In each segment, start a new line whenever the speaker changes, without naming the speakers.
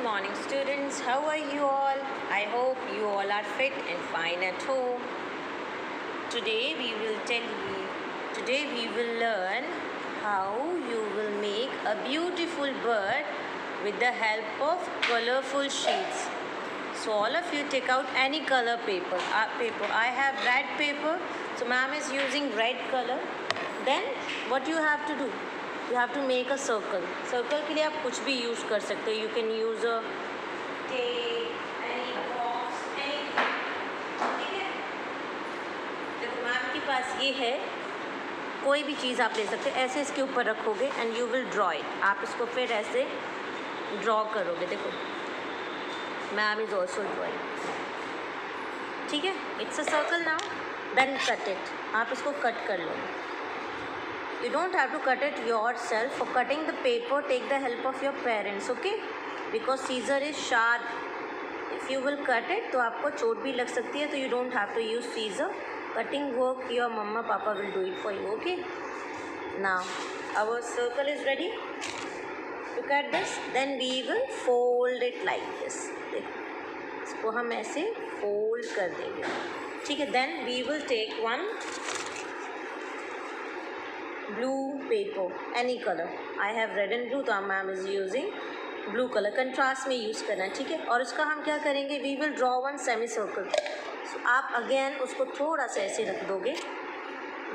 morning, students. How are you all? I hope you all are fit and fine at home. Today we will learn how you will make a beautiful bird with the help of colorful sheets. So all of you take out any color paper. I have red paper. So ma'am is using red color. Then what you have to do? You have to make a circle. Circle के लिए आप कुछ भी use कर सकते हो. You can use a tape, any box, anything. ठीक है? देखो मैम के पास ये है. कोई भी चीज़ आप ले सकते हो. ऐसे इसके ऊपर रखोगे and you will draw it. आप इसको फिर ऐसे draw करोगे. देखो मैम is also drawing. ठीक है? It's a circle now. Then cut it. आप इसको cut कर लो. You don't have to cut it yourself. For cutting the paper, take the help of your parents, okay? Because scissor is sharp. If you will cut it, तो आपको चोट भी लग सकती है. तो you don't have to use scissor. Cutting work, your mama, papa will do it for you, okay? Now, our circle is ready. Look at this. Then we will fold it like this. देखो, इसको हम ऐसे fold कर देंगे. ठीक है? Then we will take one blue paper, any color. I have red and blue, तो ma'am is using blue color. Contrast में यूज़ करना है. ठीक है? और उसका हम क्या करेंगे? We will draw one semi circle. So आप अगेन उसको थोड़ा सा ऐसे रख दोगे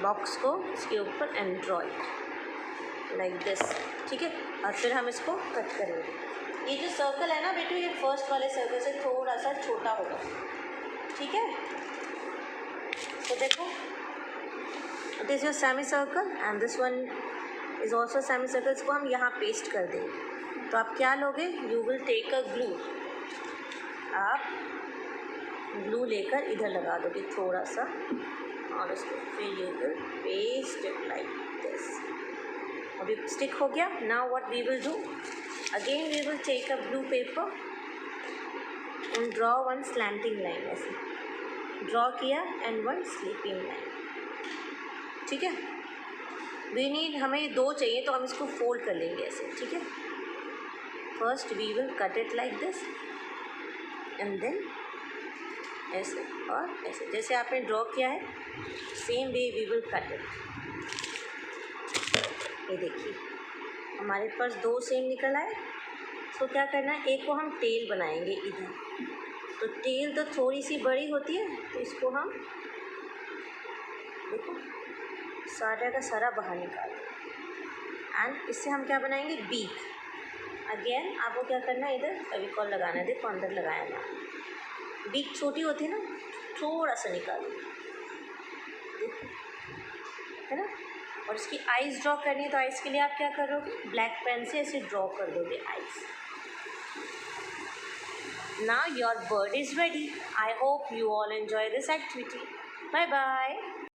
बॉक्स को इसके ऊपर and draw it like this. ठीक है? और फिर हम इसको कट करेंगे. ये जो सर्कल है ना बेटू, ये फर्स्ट वाले सर्कल से थोड़ा सा छोटा होगा. ठीक है? तो देखो, it is your semicircle and this one is also semicircle. इसको हम यहाँ पेस्ट कर देंगे. तो आप क्या लोगे? You will take a glue. आप ग्लू लेकर इधर लगा दोगे थोड़ा सा और उसको फिर you will paste it like this. अभी स्टिक हो गया. Now what we will do? Again we will take a blue paper and draw one slanting line. ऐसे ड्रॉ किया and one sleeping line. ठीक है? वी नीड, हमें दो चाहिए तो हम इसको फोल्ड कर लेंगे ऐसे. ठीक है? First we will cut it like this and then ऐसे और ऐसे जैसे आपने ड्रॉ किया है same way we will cut it. ये देखिए हमारे पास दो सेम निकल आए. तो क्या करना है? एक को हम टेल बनाएंगे इधर. तो टेल तो थोड़ी सी बड़ी होती है तो इसको हम देखो सारा का सारा बाहर निकाल एंड इससे हम क्या बनाएंगे? बीक. अगेन आपको क्या करना है? इधर फेविकॉल लगाना है. देखो अंदर लगाया ना. बीक छोटी होती है ना, थोड़ा सा निकालो. देखो है ना. और इसकी आइज़ ड्रॉ करनी है तो आइज़ के लिए आप क्या करोगे? ब्लैक पेन से ऐसे ड्रॉ कर दोगे eyes. Now your bird is ready. I hope you all enjoy this activity. Bye bye.